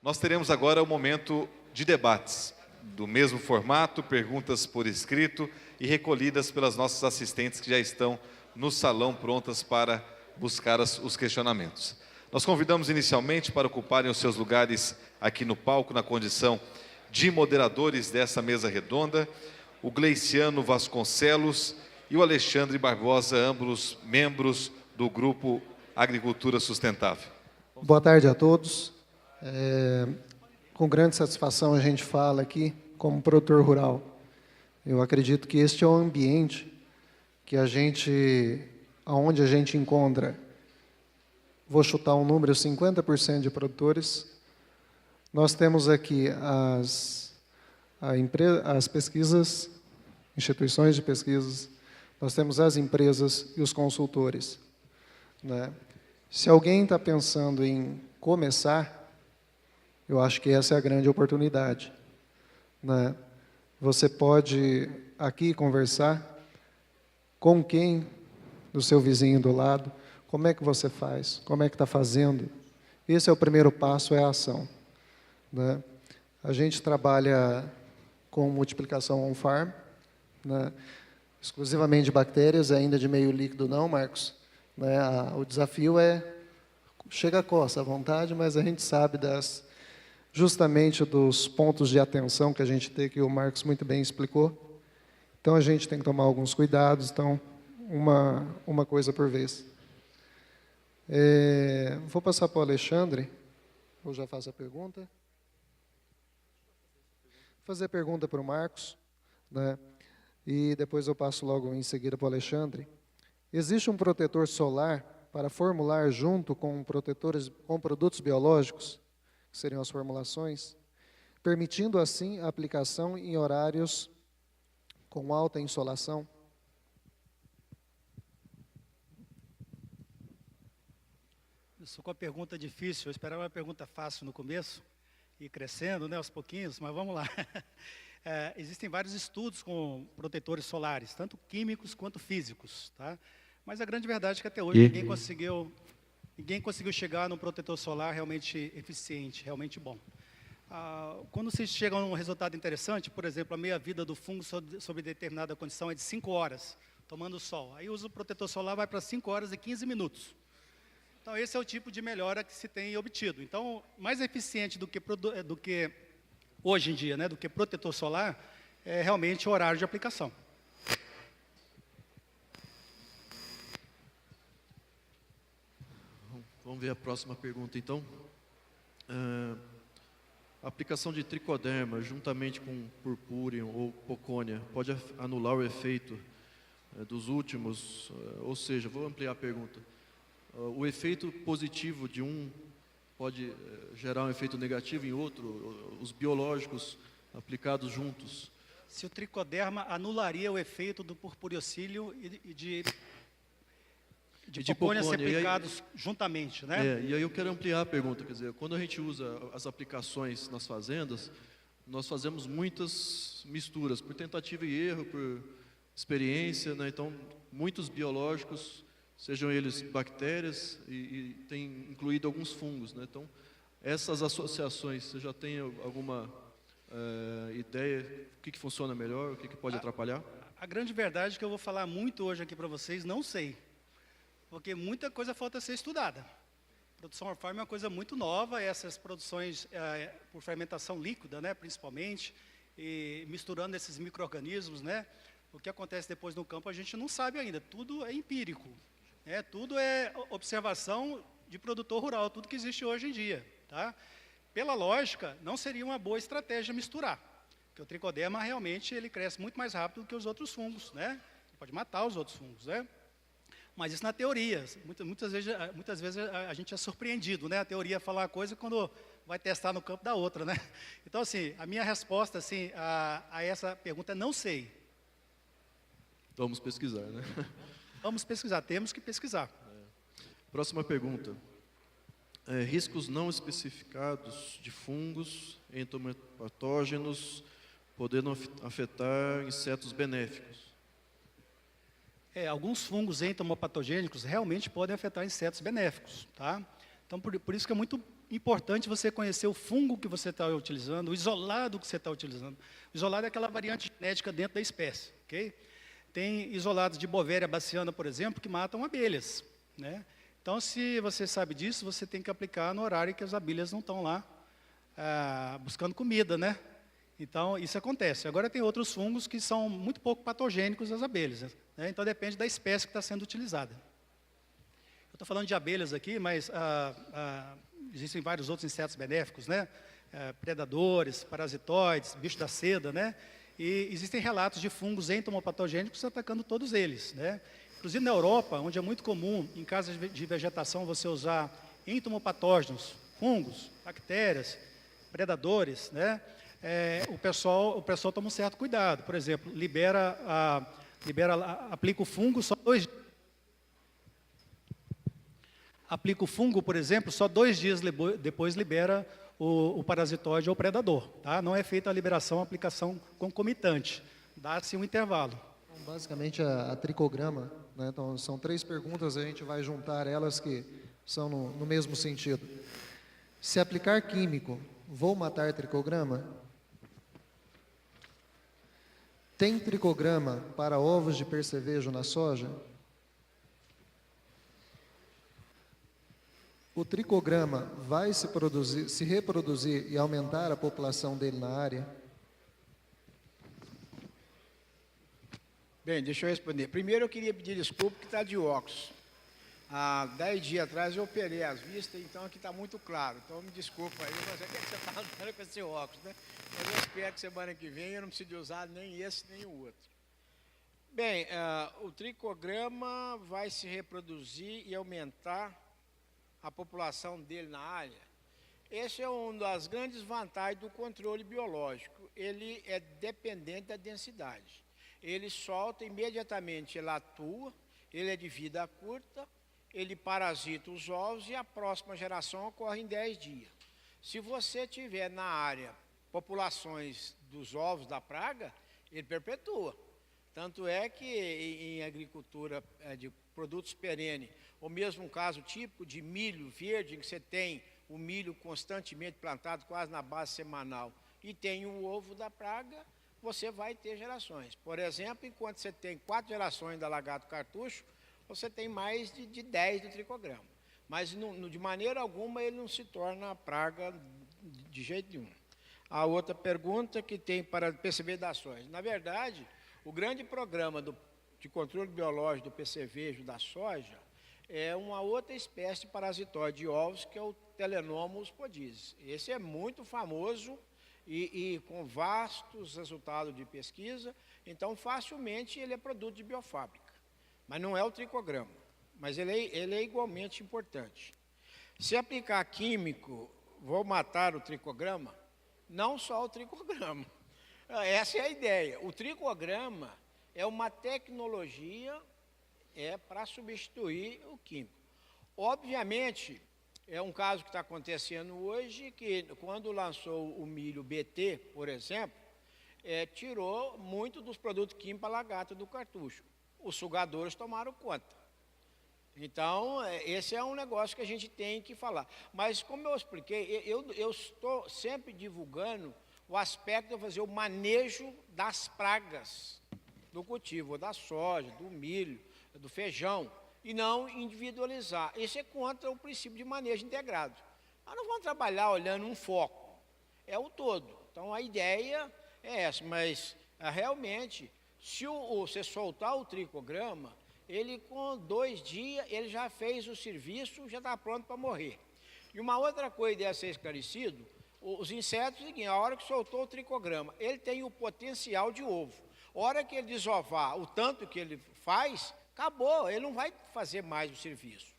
Nós teremos agora o momento de debates, do mesmo formato, perguntas por escrito e recolhidas pelas nossas assistentes que já estão no salão prontas para buscar os questionamentos. Nós convidamos inicialmente para ocuparem os seus lugares aqui no palco, na condição de moderadores dessa mesa redonda, o Gleiciano Vasconcelos e o Alexandre Barbosa, ambos membros do Grupo Agricultura Sustentável. Boa tarde a todos. Com grande satisfação a gente fala aqui como produtor rural. Eu acredito que este é o ambiente que onde a gente encontra, vou chutar um número, 50% de produtores. Nós temos aqui as pesquisas, instituições de pesquisas, nós temos as empresas e os consultores, né? Se alguém está pensando em começar, eu acho que essa é a grande oportunidade, né? Você pode aqui conversar com quem do seu vizinho do lado, como é que você faz, como é que está fazendo. Esse é o primeiro passo, é a ação, né? A gente trabalha com multiplicação on-farm, né? Exclusivamente de bactérias, ainda de meio líquido não, Marcos, né? O desafio chega a coça à vontade, mas a gente sabe justamente dos pontos de atenção que a gente tem, que o Marcos muito bem explicou. Então, a gente tem que tomar alguns cuidados, então, uma coisa por vez. Vou passar para o Alexandre, ou já faço a pergunta. Vou fazer a pergunta para o Marcos, né? E depois eu passo logo em seguida para o Alexandre. Existe um protetor solar para formular junto com produtos biológicos, que seriam as formulações, permitindo assim a aplicação em horários com alta insolação? Isso com a pergunta difícil, eu esperava uma pergunta fácil no começo, e crescendo, né, aos pouquinhos, mas vamos lá. Existem vários estudos com protetores solares, tanto químicos quanto físicos, tá? Mas a grande verdade é que até hoje ninguém conseguiu chegar num protetor solar realmente eficiente, realmente bom. Quando se chega a um resultado interessante, por exemplo, a meia-vida do fungo sob determinada condição é de 5 horas, tomando sol. Aí usa o protetor solar, vai para 5 horas e 15 minutos. Então, esse é o tipo de melhora que se tem obtido. Então, mais eficiente do que hoje em dia, né, do que protetor solar, é realmente o horário de aplicação. Vamos ver a próxima pergunta, então. A aplicação de tricoderma, juntamente com purpúreo ou pocônia, pode anular o efeito dos últimos? Ou seja, vou ampliar a pergunta. O efeito positivo de um pode gerar um efeito negativo em outro, os biológicos aplicados juntos? Se o tricoderma anularia o efeito do purpuriocílio e de pocônia ser aplicados juntamente, né? E aí eu quero ampliar a pergunta, quer dizer, quando a gente usa as aplicações nas fazendas, nós fazemos muitas misturas, por tentativa e erro, por experiência, né? Então, muitos biológicos, sejam eles bactérias e tem incluído alguns fungos, né? Então, essas associações, você já tem alguma ideia do que funciona melhor, o que pode atrapalhar? A grande verdade é que eu vou falar muito hoje aqui para vocês, não sei, porque muita coisa falta ser estudada. Produção on-farm é uma coisa muito nova, essas produções por fermentação líquida, né, principalmente, e misturando esses micro-organismos, né? O que acontece depois no campo a gente não sabe ainda, tudo é empírico. Tudo é observação de produtor rural, tudo que existe hoje em dia, tá? Pela lógica, não seria uma boa estratégia misturar, porque o tricoderma realmente ele cresce muito mais rápido do que os outros fungos, né? Pode matar os outros fungos, né? Mas isso na teoria, muitas vezes a gente é surpreendido, né? A teoria fala uma coisa quando vai testar no campo da outra, né? Então, assim, a minha resposta assim, a essa pergunta é não sei. Vamos pesquisar, né? Vamos pesquisar, temos que pesquisar. Próxima pergunta. Riscos não especificados de fungos entomopatógenos podendo afetar insetos benéficos. Alguns fungos entomopatogênicos realmente podem afetar insetos benéficos, tá? Então, por isso que é muito importante você conhecer o fungo que você está utilizando, o isolado que você está utilizando. O isolado é aquela variante genética dentro da espécie, ok? Tem isolados de Bovéria baciana, por exemplo, que matam abelhas, né? Então, se você sabe disso, você tem que aplicar no horário que as abelhas não estão lá buscando comida, né? Então, isso acontece. Agora, tem outros fungos que são muito pouco patogênicos às abelhas, né? Então, depende da espécie que está sendo utilizada. Eu estou falando de abelhas aqui, mas existem vários outros insetos benéficos, né? Predadores, parasitoides, bicho da seda, né? E existem relatos de fungos entomopatogênicos atacando todos eles, né? Inclusive na Europa, onde é muito comum, em casas de vegetação, você usar entomopatógenos, fungos, bactérias, predadores, né? O pessoal toma um certo cuidado. Por exemplo, aplica o fungo só 2 dias. Aplica o fungo, por exemplo, só 2 dias depois libera o parasitóide ou o predador. Tá? Não é feita a liberação, a aplicação concomitante. Dá-se um intervalo. Então, basicamente, a tricograma, né? Então, são 3 perguntas, a gente vai juntar elas que são no mesmo sentido. Se aplicar químico, vou matar tricograma? Tem tricograma para ovos de percevejo na soja? O tricograma vai se reproduzir e aumentar a população dele na área? Bem, deixa eu responder. Primeiro eu queria pedir desculpa que está de óculos. Há 10 dias atrás eu operei as vistas, então aqui está muito claro. Então me desculpa aí, mas é que você está andando com esse óculos, né? Mas eu espero que semana que vem eu não precise usar nem esse nem o outro. Bem, o tricograma vai se reproduzir e aumentar a população dele na área. Essa é uma das grandes vantagens do controle biológico. Ele é dependente da densidade. Ele solta imediatamente, ele atua, ele é de vida curta, ele parasita os ovos e a próxima geração ocorre em 10 dias. Se você tiver na área populações dos ovos da praga, ele perpetua. Tanto é que em agricultura de produtos perenes, ou mesmo um caso típico de milho verde, em que você tem o milho constantemente plantado, quase na base semanal, e tem o ovo da praga, você vai ter gerações. Por exemplo, enquanto você tem 4 gerações da lagarto cartucho, você tem mais de 10 do tricograma. Mas de maneira alguma ele não se torna praga de jeito nenhum. A outra pergunta que tem para perceber das sojas. Na verdade, o grande programa de controle biológico do percevejo da soja é uma outra espécie de parasitóide de ovos, que é o Telenomus podizes. Esse é muito famoso e com vastos resultados de pesquisa, então facilmente ele é produto de biofábrica. Mas não é o tricograma, mas ele é igualmente importante. Se aplicar químico, vou matar o tricograma? Não só o tricograma. Essa é a ideia. O tricograma é uma tecnologia para substituir o químico. Obviamente, é um caso que está acontecendo hoje, que quando lançou o milho BT, por exemplo, tirou muito dos produtos químicos para a lagarta do cartucho. Os sugadores tomaram conta. Então, esse é um negócio que a gente tem que falar. Mas, como eu expliquei, eu estou sempre divulgando o aspecto de fazer o manejo das pragas do cultivo, da soja, do milho, do feijão, e não individualizar. Isso é contra o princípio de manejo integrado. Nós não vamos trabalhar olhando um foco, é o todo. Então, a ideia é essa, mas realmente, se você soltar o tricograma, ele com 2 dias, ele já fez o serviço, já está pronto para morrer. E uma outra coisa deve ser esclarecido, os insetos, a hora que soltou o tricograma, ele tem o potencial de ovo. A hora que ele desovar o tanto que ele faz, acabou, ele não vai fazer mais o serviço.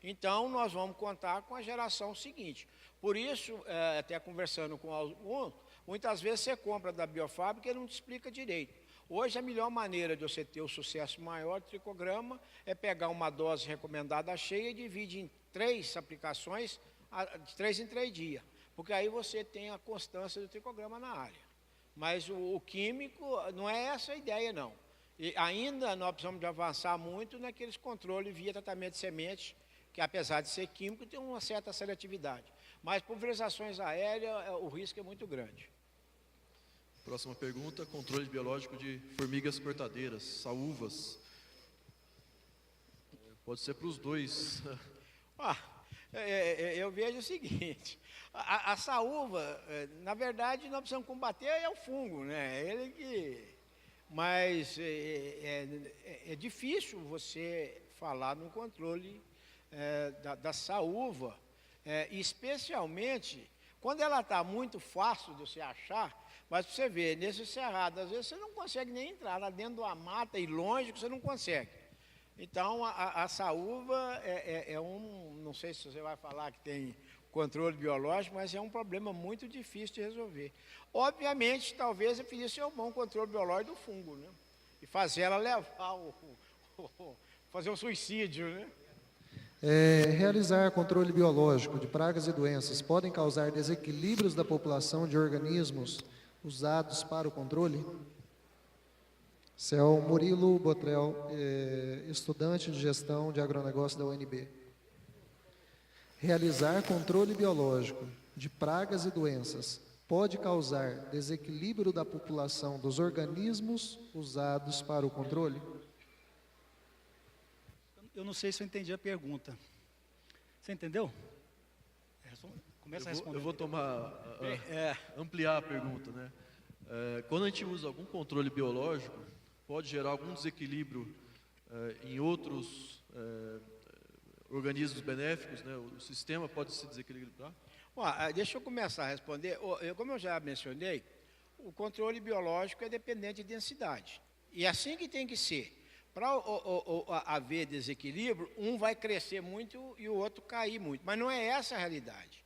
Então, nós vamos contar com a geração seguinte. Por isso, até conversando com alguns, muitas vezes você compra da biofábrica e ele não te explica direito. Hoje, a melhor maneira de você ter o sucesso maior do tricograma é pegar uma dose recomendada cheia e dividir em 3 aplicações, de 3 em 3 dias. Porque aí você tem a constância do tricograma na área. Mas o químico, não é essa a ideia, não. E ainda nós precisamos de avançar muito naqueles controles via tratamento de semente, que apesar de ser químico, tem uma certa seletividade. Mas pulverizações aéreas, o risco é muito grande. Próxima pergunta, controle biológico de formigas cortadeiras, saúvas. Pode ser para os dois. Eu vejo o seguinte, a saúva, na verdade, nós precisamos combater é o fungo, né? Ele que... Mas é difícil você falar no controle da saúva, especialmente quando ela está muito fácil de você achar, mas para você ver, nesse cerrado, às vezes você não consegue nem entrar lá dentro de uma mata e longe que você não consegue. Então, a saúva não sei se você vai falar que tem controle biológico, mas é um problema muito difícil de resolver. Obviamente, talvez deveria ser um bom controle biológico do fungo, né? E fazer ela levar fazer um suicídio, né? Realizar controle biológico de pragas e doenças podem causar desequilíbrios da população de organismos usados para o controle? Céu Murilo Botrel, estudante de gestão de agronegócio da UNB. Realizar controle biológico de pragas e doenças pode causar desequilíbrio da população dos organismos usados para o controle? Eu não sei se eu entendi a pergunta. Você entendeu? Começa a responder. Eu vou ampliar a pergunta, né? Quando a gente usa algum controle biológico, pode gerar algum desequilíbrio em outros organismos benéficos, né? O sistema pode se desequilibrar? Deixa eu começar a responder. Como eu já mencionei, o controle biológico é dependente de densidade. E assim que tem que ser. Para haver desequilíbrio, um vai crescer muito e o outro cair muito. Mas não é essa a realidade.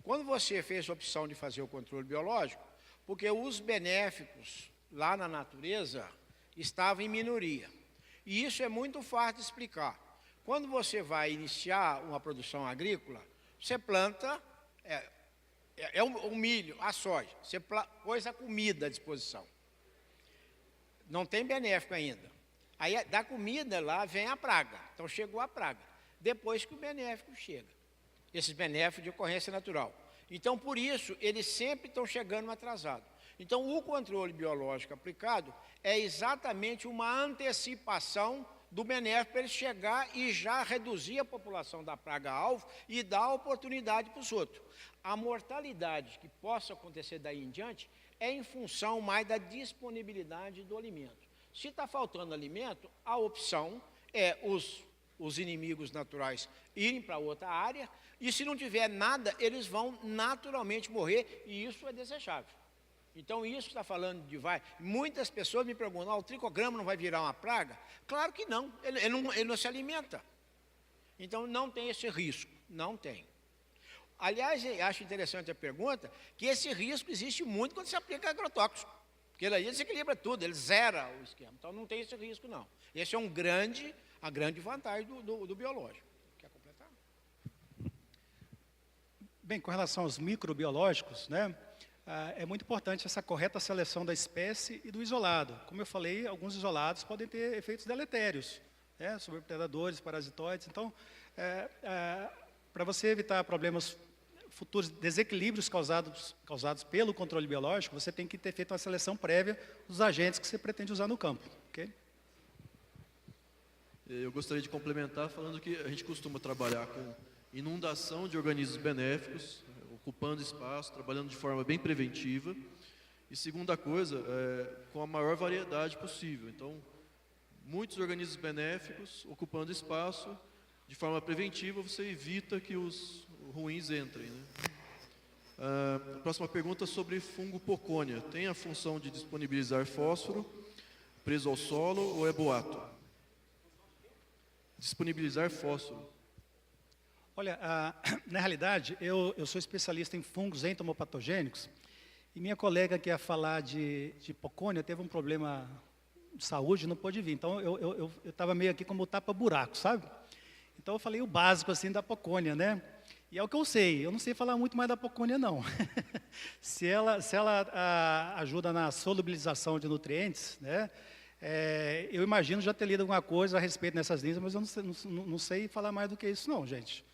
Quando você fez a opção de fazer o controle biológico, porque os benéficos lá na natureza estavam em minoria. E isso é muito fácil de explicar. Quando você vai iniciar uma produção agrícola, você planta o milho, a soja, você pôs a comida à disposição. Não tem benéfico ainda. Aí da comida lá vem a praga. Então chegou a praga. Depois que o benéfico chega. Esses benéficos de ocorrência natural. Então por isso eles sempre estão chegando atrasados. Então o controle biológico aplicado é exatamente uma antecipação do benéfico para ele chegar e já reduzir a população da praga-alvo e dar oportunidade para os outros. A mortalidade que possa acontecer daí em diante é em função mais da disponibilidade do alimento. Se está faltando alimento, a opção é os inimigos naturais irem para outra área, e se não tiver nada, eles vão naturalmente morrer, e isso é desejável. Então, isso está falando de muitas pessoas me perguntam, o tricograma não vai virar uma praga? Claro que não, ele não se alimenta. Então, não tem esse risco, não tem. Aliás, eu acho interessante a pergunta, que esse risco existe muito quando se aplica agrotóxico. Porque ele aí desequilibra tudo, ele zera o esquema. Então não tem esse risco, não. Esse é a grande vantagem do biológico. Quer completar? Bem, com relação aos microbiológicos, né, é muito importante essa correta seleção da espécie e do isolado. Como eu falei, alguns isolados podem ter efeitos deletérios, né, sobre predadores, parasitoides. Então, para você evitar problemas futuros desequilíbrios causados pelo controle biológico, você tem que ter feito uma seleção prévia dos agentes que você pretende usar no campo. Okay? Eu gostaria de complementar falando que a gente costuma trabalhar com inundação de organismos benéficos, ocupando espaço, trabalhando de forma bem preventiva. E segunda coisa, com a maior variedade possível. Então, muitos organismos benéficos ocupando espaço, de forma preventiva, você evita que os ruins entrem, né? A próxima pergunta é sobre fungo pocônia. Tem a função de disponibilizar fósforo preso ao solo ou é boato? Disponibilizar fósforo. Olha, na realidade, eu sou especialista em fungos entomopatogênicos e minha colega que ia falar de pocônia teve um problema de saúde e não pôde vir. Então, eu estava meio aqui como tapa-buraco, sabe? Então, eu falei o básico assim da pocônia, né? E é o que eu não sei falar muito mais da pocônia, não. se ela ajuda na solubilização de nutrientes, né? Eu imagino já ter lido alguma coisa a respeito dessas linhas, mas eu não sei falar mais do que isso, não, gente.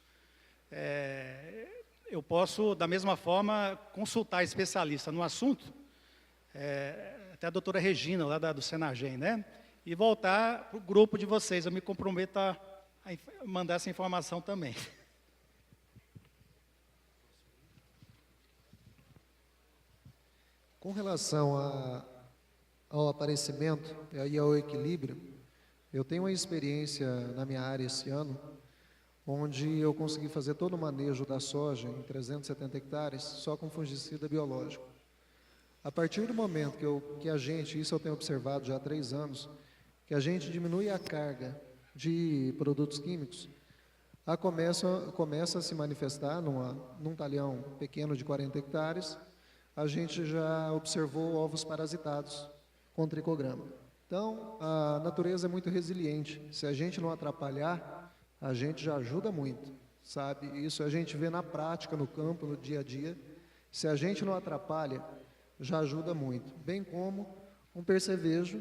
eu posso, da mesma forma, consultar especialista no assunto, até a doutora Regina, lá do Senagem, né? E voltar para o grupo de vocês. Eu me comprometo a mandar essa informação também. Com relação ao aparecimento e ao equilíbrio, eu tenho uma experiência na minha área esse ano, onde eu consegui fazer todo o manejo da soja em 370 hectares só com fungicida biológico. A partir do momento que a gente, isso eu tenho observado já há 3 anos, que a gente diminui a carga de produtos químicos, começa a se manifestar num talhão pequeno de 40 hectares, a gente já observou ovos parasitados com tricograma. Então, a natureza é muito resiliente. Se a gente não atrapalhar, a gente já ajuda muito, sabe? Isso a gente vê na prática, no campo, no dia a dia. Se a gente não atrapalha, já ajuda muito. Bem como um percevejo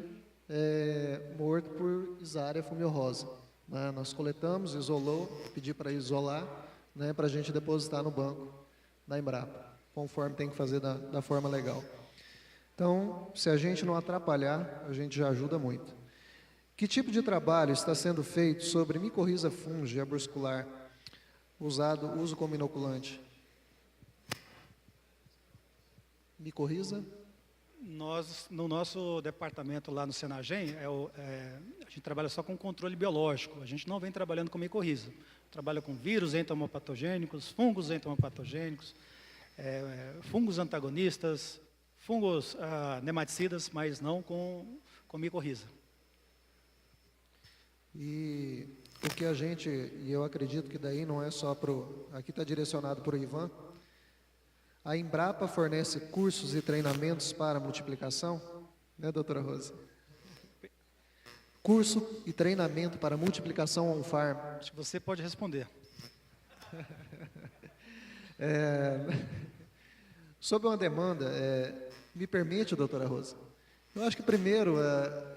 morto por Isaria fumiosa. Né? Nós coletamos, isolou, pedi para isolar, né, para a gente depositar no banco da Embrapa, conforme tem que fazer da forma legal. Então, se a gente não atrapalhar, a gente já ajuda muito. Que tipo de trabalho está sendo feito sobre micorriza fungi arbuscular, uso como inoculante? Micorriza? Nós, no nosso departamento lá no Senagem, a gente trabalha só com controle biológico. A gente não vem trabalhando com micorriza. Trabalha com vírus entomopatogênicos, fungos entomopatogênicos, fungos antagonistas, fungos nematicidas, mas não com micorriza. E o que a gente, e eu acredito que daí não é só aqui está direcionado para o Ivan, a Embrapa fornece cursos e treinamentos para multiplicação, né, doutora Rosa? Curso e treinamento para multiplicação on-farm. Acho que você pode responder. Sobre uma demanda, me permite, doutora Rosa? Eu acho que primeiro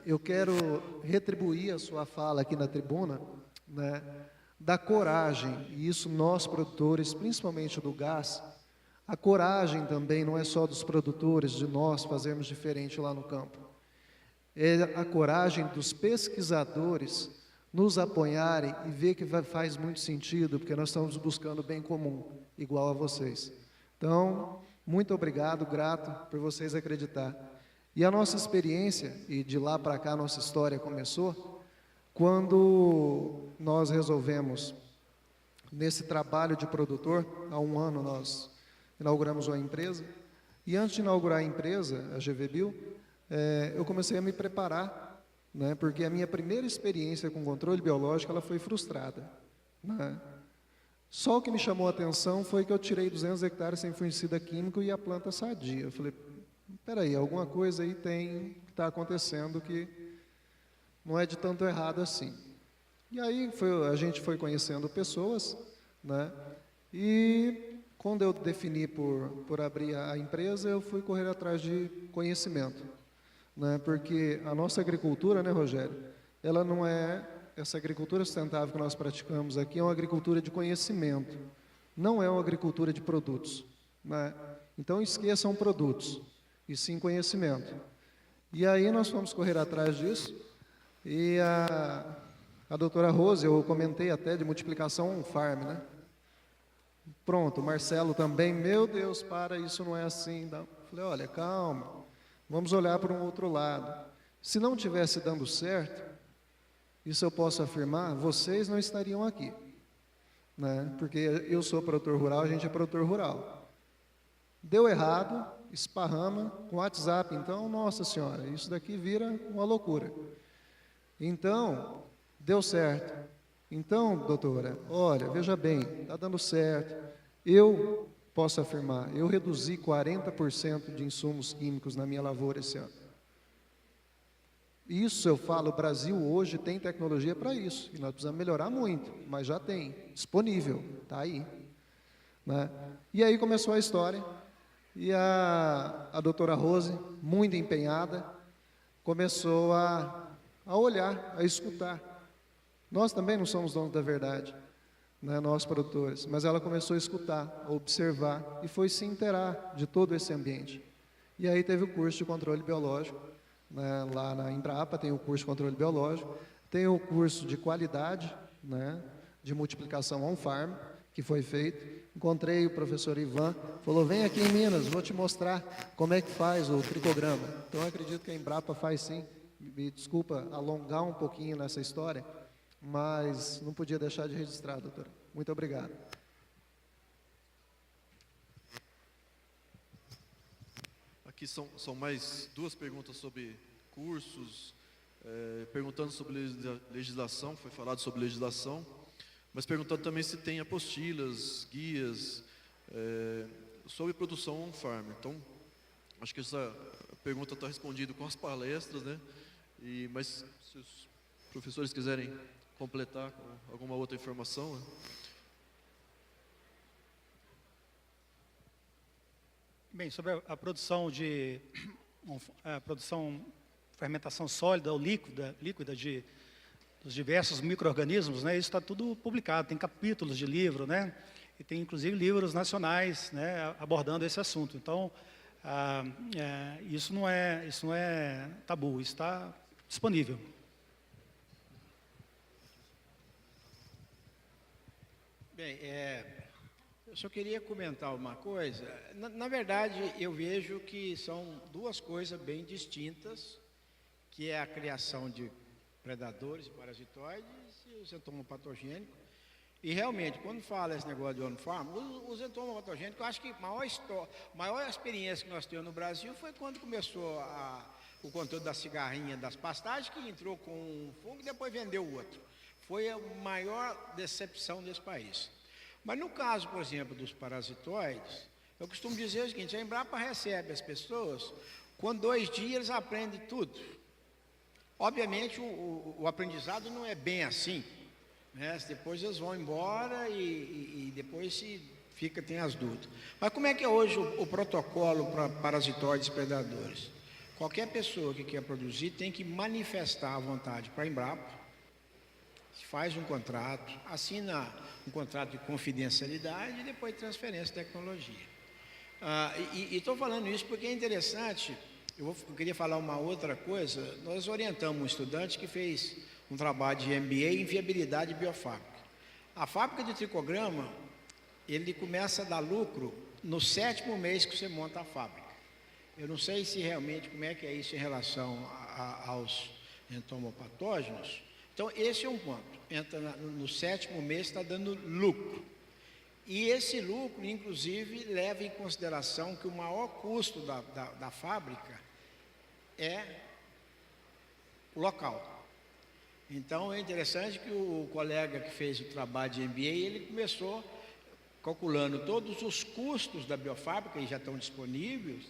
eu quero retribuir a sua fala aqui na tribuna, né, da coragem, e isso nós produtores, principalmente do gás, a coragem também não é só dos produtores, de nós fazermos diferente lá no campo. É a coragem dos pesquisadores nos apoiarem e ver que faz muito sentido, porque nós estamos buscando o bem comum, igual a vocês. Então, muito obrigado, grato por vocês acreditar. E a nossa experiência, e de lá para cá a nossa história começou, quando nós resolvemos, nesse trabalho de produtor, há 1 ano nós inauguramos uma empresa, e antes de inaugurar a empresa, a GVBio, eu comecei a me preparar, né, porque a minha primeira experiência com controle biológico ela foi frustrada. Né? Só o que me chamou a atenção foi que eu tirei 200 hectares sem fungicida químico e a planta sadia. Eu falei, espera aí, alguma coisa aí que está acontecendo que não é de tanto errado assim. E aí a gente foi conhecendo pessoas, né, e quando eu defini por abrir a empresa, eu fui correr atrás de conhecimento, né? Porque a nossa agricultura, né, Rogério, ela não é, essa agricultura sustentável que nós praticamos aqui é uma agricultura de conhecimento, não é uma agricultura de produtos, né? Então esqueçam produtos, e sim conhecimento. E aí nós fomos correr atrás disso, e a doutora Rose, eu comentei até de multiplicação on-farm, né? Pronto, o Marcelo também, meu Deus, isso não é assim. Não. Falei, olha, calma, vamos olhar para um outro lado. Se não tivesse dando certo, isso eu posso afirmar, vocês não estariam aqui. Né? Porque eu sou produtor rural, a gente é produtor rural. Deu errado, esparrama com WhatsApp, então, nossa senhora, isso daqui vira uma loucura. Então, deu certo. Então, doutora, olha, veja bem, está dando certo. Eu posso afirmar, eu reduzi 40% de insumos químicos na minha lavoura esse ano. Isso eu falo, o Brasil hoje tem tecnologia para isso, e nós precisamos melhorar muito, mas já tem, disponível, está aí. Né? E aí começou a história, e a doutora Rose, muito empenhada, começou a olhar, a escutar. Nós também não somos donos da verdade, né, nós produtores, mas ela começou a escutar, a observar e foi se inteirar de todo esse ambiente. E aí teve o curso de controle biológico, né, lá na Embrapa tem o curso de controle biológico, tem o curso de qualidade, né, de multiplicação on-farm, que foi feito. Encontrei o professor Ivan, falou, vem aqui em Minas, vou te mostrar como é que faz o tricograma. Então, eu acredito que a Embrapa faz sim. Me desculpa alongar um pouquinho nessa história, mas não podia deixar de registrar, doutora. Muito obrigado. Aqui são mais duas perguntas sobre cursos, perguntando sobre legislação, foi falado sobre legislação, mas perguntando também se tem apostilas, guias, sobre produção on-farm. Então, acho que essa pergunta está respondida com as palestras, né? Mas se os professores quiserem completar com alguma outra informação, né? Bem, sobre a produção fermentação sólida ou líquida dos diversos micro-organismos, né, isso está tudo publicado, tem capítulos de livro, né, e tem inclusive livros nacionais, né, abordando esse assunto. Então, isso não é tabu, isso está disponível. Bem, eu só queria comentar uma coisa. Na verdade, eu vejo que são duas coisas bem distintas, que é a criação de predadores e parasitoides e os entomopatogênicos. E realmente, quando fala esse negócio de on-farm, os entomopatogênicos, eu acho que a maior experiência que nós temos no Brasil foi quando começou o controle da cigarrinha, das pastagens, que entrou com um fungo e depois vendeu o outro. Foi a maior decepção desse país. Mas no caso, por exemplo, dos parasitoides, eu costumo dizer o seguinte, a Embrapa recebe as pessoas, com 2 dias eles aprendem tudo. Obviamente, o aprendizado não é bem assim, né? Depois eles vão embora e depois tem as dúvidas. Mas como é que é hoje o protocolo para parasitoides e predadores? Qualquer pessoa que quer produzir tem que manifestar a vontade para a Embrapa, faz um contrato, assina um contrato de confidencialidade e depois transferência de tecnologia. E estou falando isso porque é interessante, eu queria falar uma outra coisa. Nós orientamos um estudante que fez um trabalho de MBA em viabilidade biofábrica. A fábrica de tricograma, ele começa a dar lucro no 7º mês que você monta a fábrica. Eu não sei se realmente como é que é isso em relação aos entomopatógenos. Então, esse é um ponto. Entra no 7º mês, está dando lucro. E esse lucro, inclusive, leva em consideração que o maior custo da fábrica é o local. Então, é interessante que o colega que fez o trabalho de MBA, ele começou calculando todos os custos da biofábrica, que já estão disponíveis,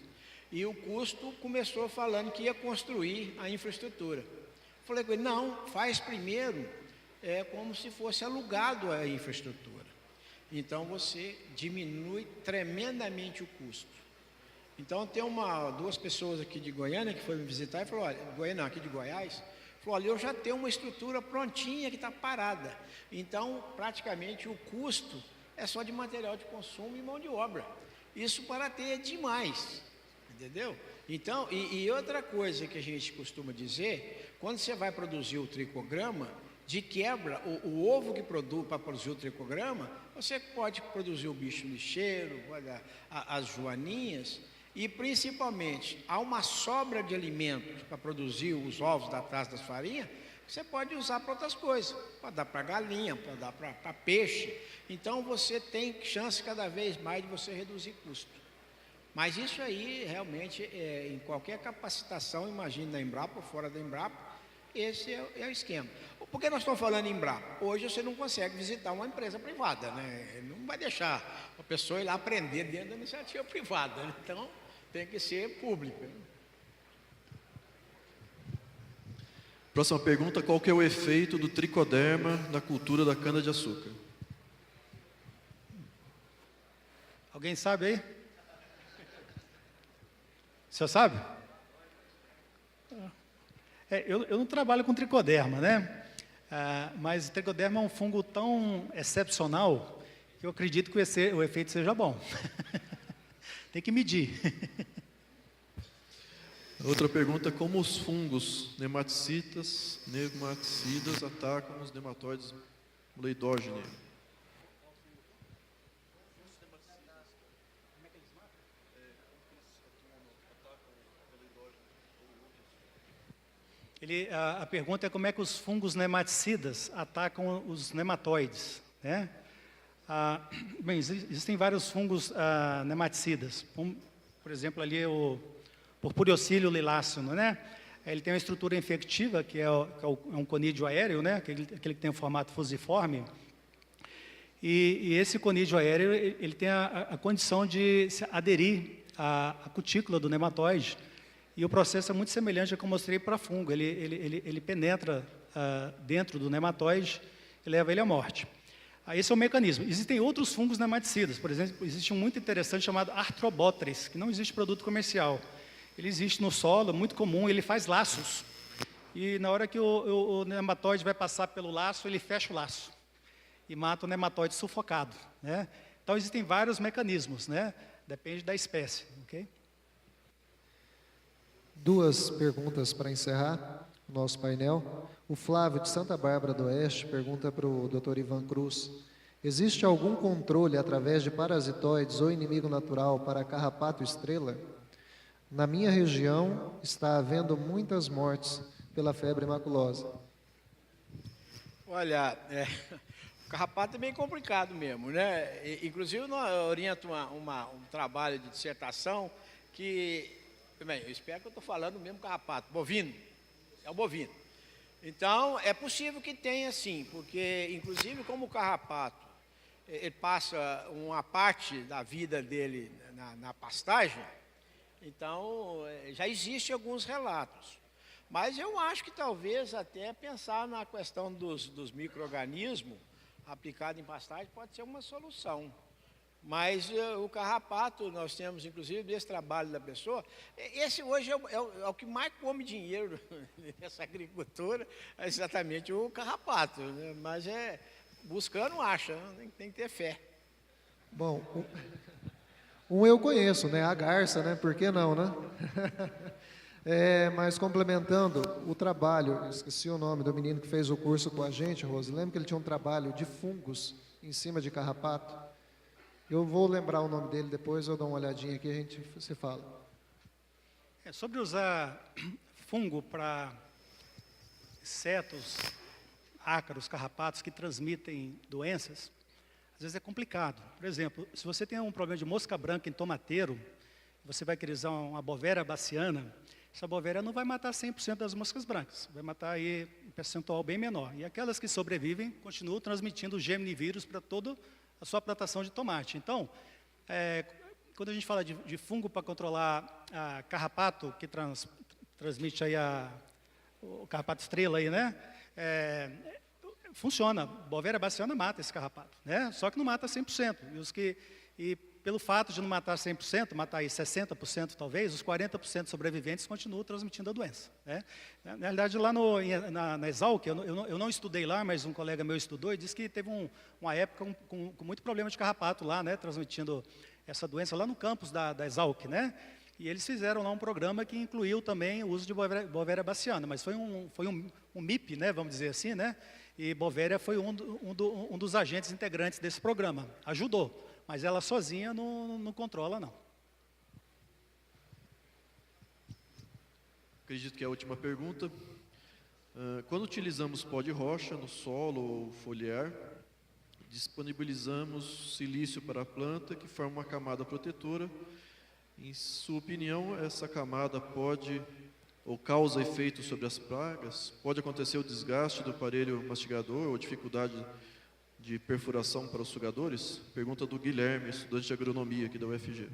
e o custo começou falando que ia construir a infraestrutura. Falei com ele, não, faz primeiro como se fosse alugado a infraestrutura. Então, você diminui tremendamente o custo. Então, tem 2 pessoas aqui de Goiânia que foram me visitar e falou, olha, aqui de Goiás, falou, olha, eu já tenho uma estrutura prontinha que está parada. Então, praticamente, o custo é só de material de consumo e mão de obra. Isso para ter é demais, entendeu? Então, e outra coisa que a gente costuma dizer, quando você vai produzir o tricograma, de quebra, o ovo que produz para produzir o tricograma, você pode produzir o bicho lixeiro, as joaninhas, e principalmente, há uma sobra de alimentos para produzir os ovos da taça das farinhas, você pode usar para outras coisas, pode dar para galinha, pode dar para peixe. Então, você tem chance cada vez mais de você reduzir custo. Mas isso aí, realmente, em qualquer capacitação, imagine na Embrapa ou fora da Embrapa, esse é o esquema. Por que nós estamos falando em Embrapa? Hoje você não consegue visitar uma empresa privada, né? Não vai deixar a pessoa ir lá aprender dentro da iniciativa privada, né? Então, tem que ser pública. Próxima pergunta, qual que é o efeito do tricoderma na cultura da cana-de-açúcar? Alguém sabe aí? O senhor sabe? Eu não trabalho com tricoderma, né? Mas tricoderma é um fungo tão excepcional que eu acredito que o efeito seja bom. Tem que medir. Outra pergunta: como os fungos nematicidas atacam os nematóides moleidógene? A pergunta é como é que os fungos nematicidas atacam os nematóides, né? Bem, existem vários fungos nematicidas. Por exemplo, ali o Purpureocílio liláceo, né? Ele tem uma estrutura infectiva, que é um conídeo aéreo, né? Aquele que tem o formato fusiforme. E esse conídeo aéreo, ele tem a condição de se aderir à cutícula do nematóide. E o processo é muito semelhante ao que eu mostrei para fungo. Ele penetra dentro do nematóide e leva ele à morte. Esse é o mecanismo. Existem outros fungos nematicidas. Por exemplo, existe um muito interessante chamado Arthrobotres, que não existe produto comercial. Ele existe no solo, muito comum, ele faz laços. E na hora que o nematóide vai passar pelo laço, ele fecha o laço e mata o nematóide sufocado, né? Então, existem vários mecanismos, né? Depende da espécie, ok? 2 perguntas para encerrar o nosso painel. O Flávio, de Santa Bárbara do Oeste, pergunta para o Dr. Ivan Cruz: existe algum controle através de parasitoides ou inimigo natural para carrapato estrela? Na minha região está havendo muitas mortes pela febre maculosa. Olha, o carrapato é bem complicado mesmo, né? Inclusive, eu oriento um trabalho de dissertação que, bem, eu espero que eu estou falando mesmo carrapato, bovino, é o bovino. Então, é possível que tenha sim, porque, inclusive, como o carrapato, ele passa uma parte da vida dele na pastagem, então, já existem alguns relatos. Mas eu acho que talvez até pensar na questão dos micro-organismos aplicado em pastagem pode ser uma solução. Mas o carrapato, nós temos, inclusive, desse trabalho da pessoa, esse hoje é o que mais come dinheiro nessa agricultura, é exatamente o carrapato, né? Mas buscando acha, né? Tem que ter fé. Bom, eu conheço, né? A garça, né? Por que não, né? Mas complementando o trabalho, esqueci o nome do menino que fez o curso com a gente, Rose. Lembra que ele tinha um trabalho de fungos em cima de carrapato? Eu vou lembrar o nome dele depois, eu dou uma olhadinha aqui e a gente se fala. Sobre usar fungo para insetos, ácaros, carrapatos que transmitem doenças, às vezes é complicado. Por exemplo, se você tem um problema de mosca branca em tomateiro, você vai querer usar uma Bovera baciana, essa Bovera não vai matar 100% das moscas brancas, vai matar aí um percentual bem menor. E aquelas que sobrevivem continuam transmitindo o geminivírus para toda a sua plantação de tomate. Então, quando a gente fala de fungo para controlar carrapato, que transmite aí o carrapato estrela aí, né? Funciona. Bovera baciana mata esse carrapato, né? Só que não mata 100%. E pelo fato de não matar 100%, matar aí 60% talvez, os 40% sobreviventes continuam transmitindo a doença, né? Na realidade, lá na Exalc, eu não estudei lá, mas um colega meu estudou e disse que teve uma época com muito problema de carrapato lá, né? Transmitindo essa doença lá no campus da Exalc, né? E eles fizeram lá um programa que incluiu também o uso de Bovera baciana, mas foi um MIP, né? Vamos dizer assim, né? E Bovera foi um dos agentes integrantes desse programa. Ajudou. Mas ela sozinha não controla, não. Acredito que é a última pergunta. Quando utilizamos pó de rocha no solo ou foliar, disponibilizamos silício para a planta, que forma uma camada protetora. Em sua opinião, essa camada pode ou causa efeito sobre as pragas? Pode acontecer o desgaste do aparelho mastigador ou dificuldade de perfuração para os sugadores? Pergunta do Guilherme, estudante de agronomia aqui da UFG.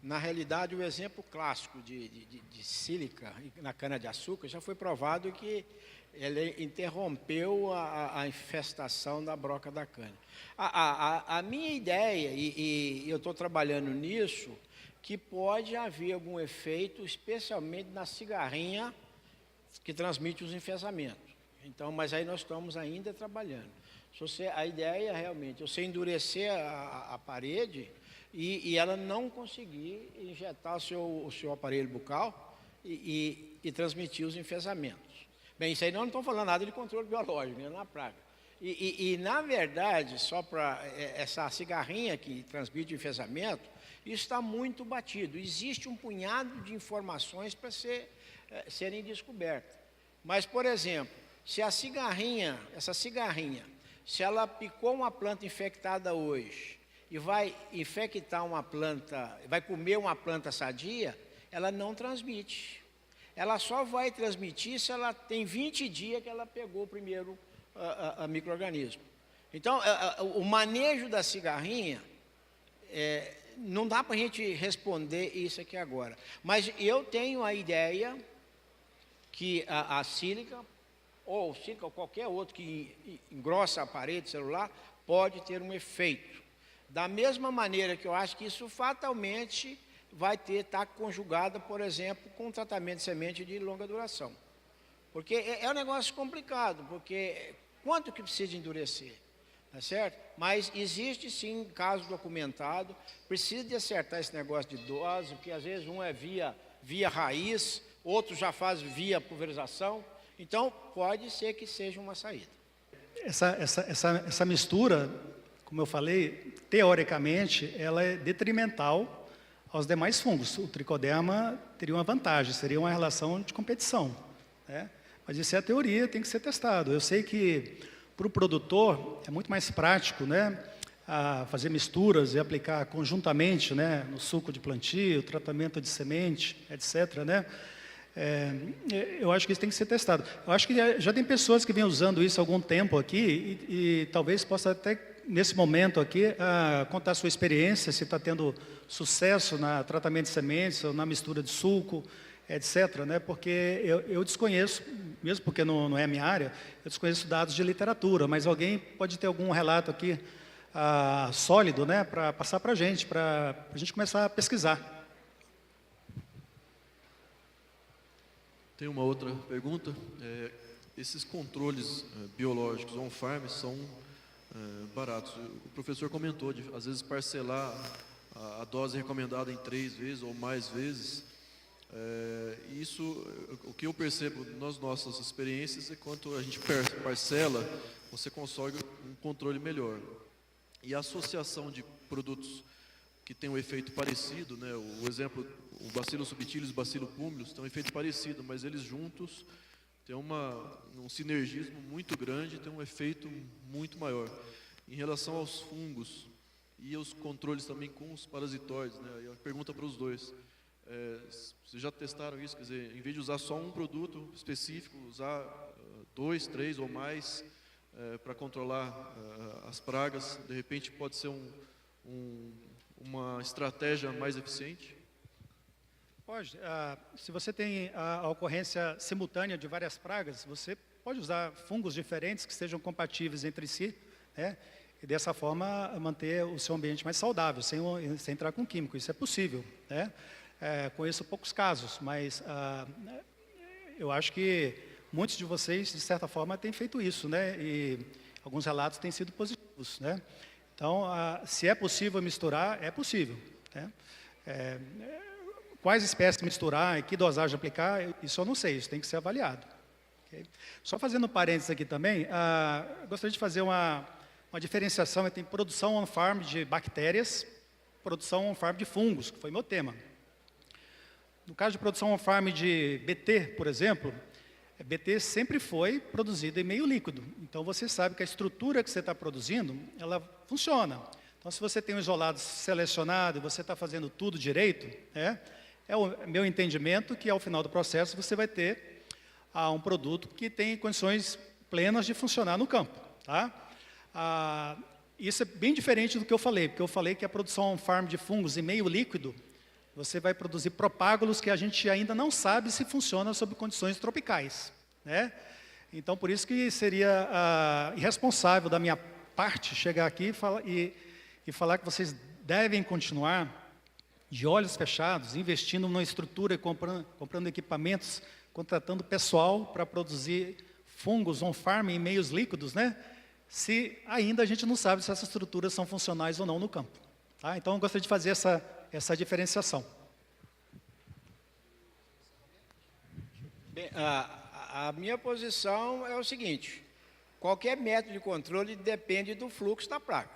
Na realidade, o exemplo clássico de sílica na cana-de-açúcar já foi provado que ele interrompeu a infestação da broca da cana. A minha ideia, e eu estou trabalhando nisso, que pode haver algum efeito, especialmente na cigarrinha que transmite os enfesamentos. Então, mas aí nós estamos ainda trabalhando. A ideia é realmente você endurecer a parede e ela não conseguir injetar o seu aparelho bucal e transmitir os enfesamentos. Bem, isso aí nós não estamos falando nada de controle biológico, né, na praga. Na verdade, só para essa cigarrinha que transmite enfesamento, isso está muito batido. Existe um punhado de informações para serem descobertas. Mas, por exemplo, se essa cigarrinha, se ela picou uma planta infectada hoje e vai infectar uma planta, vai comer uma planta sadia, ela não transmite. Ela só vai transmitir se ela tem 20 dias que ela pegou o primeiro micro-organismo. Então, o manejo da cigarrinha, não dá para a gente responder isso aqui agora. Mas eu tenho a ideia que a sílica, ou sílica ou qualquer outro que engrossa a parede celular, pode ter um efeito. Da mesma maneira que eu acho que isso fatalmente vai estar conjugada, por exemplo, com tratamento de semente de longa duração. Porque é um negócio complicado, porque quanto que precisa endurecer? Tá certo? Mas existe sim caso documentado, precisa de acertar esse negócio de dose, porque às vezes um é via raiz, outro já faz via pulverização, então pode ser que seja uma saída. Essa mistura, como eu falei, teoricamente, ela é detrimental aos demais fungos. O tricoderma teria uma vantagem, seria uma relação de competição, né? Mas isso é a teoria, tem que ser testado. Eu sei que para o produtor é muito mais prático, né, fazer misturas e aplicar conjuntamente, né, no suco de plantio, tratamento de semente, etc., né? Eu acho que isso tem que ser testado. Eu acho que já tem pessoas que vêm usando isso há algum tempo aqui e talvez possa até, nesse momento aqui, contar a sua experiência, se está tendo sucesso no tratamento de sementes ou na mistura de suco, etc., né? Porque eu desconheço, mesmo porque não é a minha área, eu desconheço dados de literatura, mas alguém pode ter algum relato aqui sólido, né, para passar para a gente começar a pesquisar. Tem uma outra pergunta. Esses controles biológicos on-farm são baratos. O professor comentou de, às vezes, parcelar a dose recomendada em 3 vezes ou mais vezes. Isso, o que eu percebo nas nossas experiências é que quando a gente parcela, você consegue um controle melhor. E a associação de produtos que tem um efeito parecido, né? O exemplo, o Bacillus subtilis e o Bacillus púmilis têm um efeito parecido, mas eles juntos têm um sinergismo muito grande, tem um efeito muito maior. Em relação aos fungos e aos controles também com os parasitóides, né? E a pergunta para os dois. Vocês já testaram isso? Quer dizer, em vez de usar só um produto específico, usar 2, 3 ou mais para controlar as pragas, de repente pode ser uma estratégia mais eficiente? Pode. Se você tem a ocorrência simultânea de várias pragas, você pode usar fungos diferentes que sejam compatíveis entre si, né? E dessa forma manter o seu ambiente mais saudável, sem entrar com químico. Isso é possível, né? Conheço poucos casos, mas eu acho que muitos de vocês, de certa forma, têm feito isso, né? E alguns relatos têm sido positivos, né? Então, se é possível misturar, é possível, né? Quais espécies misturar e que dosagem aplicar, isso eu não sei, isso tem que ser avaliado. Okay? Só fazendo um parênteses aqui também, gostaria de fazer uma diferenciação entre produção on-farm de bactérias, produção on-farm de fungos, que foi meu tema. No caso de produção on-farm de BT, por exemplo, BT sempre foi produzido em meio líquido. Então, você sabe que a estrutura que você está produzindo, ela funciona. Então, se você tem um isolado selecionado e você está fazendo tudo direito, é o meu entendimento que, ao final do processo, você vai ter um produto que tem condições plenas de funcionar no campo. Tá? Isso é bem diferente do que eu falei, porque eu falei que a produção on-farm de fungos em meio líquido, você vai produzir propágulos que a gente ainda não sabe se funcionam sob condições tropicais, né? Então, por isso que seria irresponsável da minha parte chegar aqui e falar que vocês devem continuar de olhos fechados, investindo numa estrutura, comprando equipamentos, contratando pessoal para produzir fungos on-farm em meios líquidos, né? Se ainda a gente não sabe se essas estruturas são funcionais ou não no campo. Tá? Então, eu gostaria de fazer essa diferenciação. Bem, a minha posição é o seguinte: qualquer método de controle depende do fluxo da praga.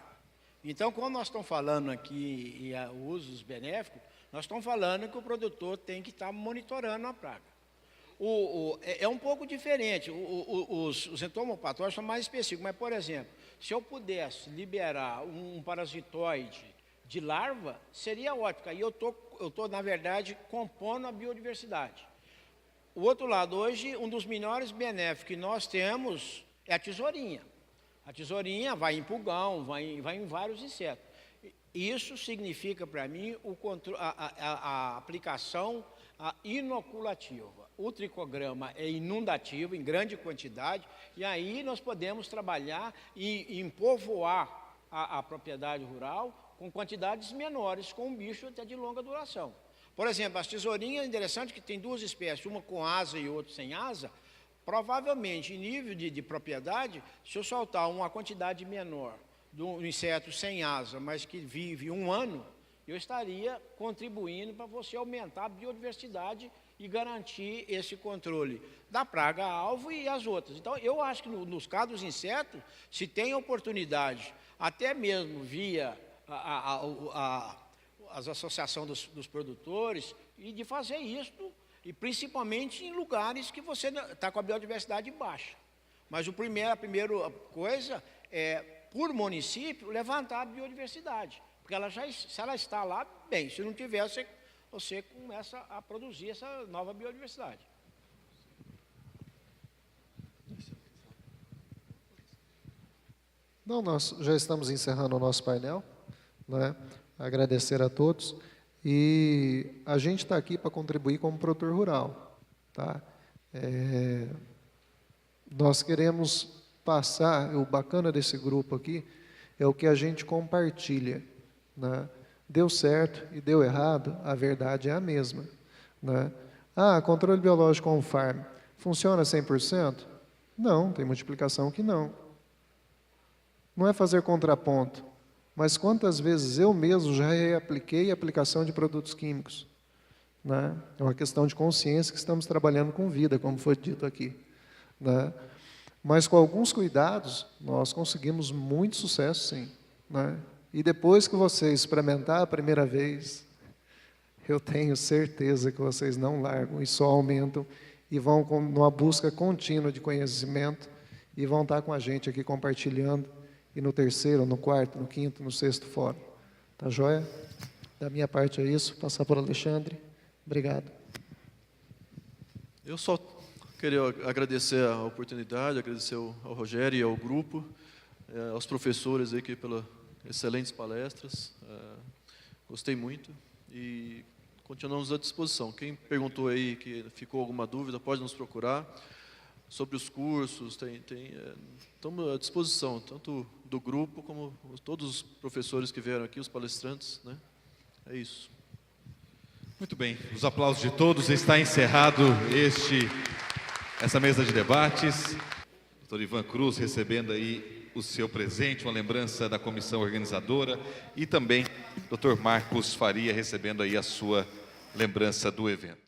Então, quando nós estamos falando aqui em usos benéficos, nós estamos falando que o produtor tem que estar monitorando a praga. É um pouco diferente, os entomopatógenos são mais específicos, mas, por exemplo, se eu pudesse liberar um parasitoide de larva, seria ótimo, porque aí eu tô, na verdade, compondo a biodiversidade. O outro lado, hoje, um dos menores benéficos que nós temos é a tesourinha. A tesourinha vai em pulgão, vai em vários insetos. Isso significa, para mim, a aplicação inoculativa. O tricograma é inundativo, em grande quantidade, e aí nós podemos trabalhar em povoar a propriedade rural com quantidades menores, com um bicho até de longa duração. Por exemplo, as tesourinhas, é interessante que tem duas espécies, uma com asa e outra sem asa. Provavelmente, em nível de propriedade, se eu soltar uma quantidade menor do inseto sem asa, mas que vive 1 ano, eu estaria contribuindo para você aumentar a biodiversidade e garantir esse controle da praga-alvo e as outras. Então, eu acho que nos casos dos insetos, se tem oportunidade, até mesmo via as associações dos produtores, e de fazer isso, e principalmente em lugares que você está com a biodiversidade baixa. Mas a primeira coisa é, por município, levantar a biodiversidade. Porque se ela está lá, bem, se não tiver, você começa a produzir essa nova biodiversidade. Não, nós já estamos encerrando o nosso painel, né? Agradecer a todos. E a gente está aqui para contribuir como produtor rural. Tá? Nós queremos passar, o bacana desse grupo aqui, é o que a gente compartilha. Né? Deu certo e deu errado, a verdade é a mesma. Né? Controle biológico on-farm, funciona 100%? Não, tem multiplicação que não. Não é fazer contraponto, mas quantas vezes eu mesmo já reapliquei a aplicação de produtos químicos? Né? É uma questão de consciência que estamos trabalhando com vida, como foi dito aqui. Né? Mas com alguns cuidados, nós conseguimos muito sucesso, sim. Né? E depois que você experimentar a primeira vez, eu tenho certeza que vocês não largam e só aumentam e vão numa busca contínua de conhecimento e vão estar com a gente aqui compartilhando, e no 3º, no 4º, no 5º, no 6º fórum. Tá joia? Da minha parte é isso. Passar por Alexandre. Obrigado. Eu só queria agradecer a oportunidade, agradecer ao Rogério e ao grupo, aos professores aqui pelas excelentes palestras. Gostei muito e continuamos à disposição. Quem perguntou aí que ficou alguma dúvida, pode nos procurar. Sobre os cursos, estamos à disposição, tanto do grupo como todos os professores que vieram aqui, os palestrantes. Né? É isso. Muito bem, os aplausos de todos. Está encerrado essa mesa de debates. Dr. Ivan Cruz recebendo aí o seu presente, uma lembrança da comissão organizadora, e também Dr. Marcos Faria recebendo aí a sua lembrança do evento.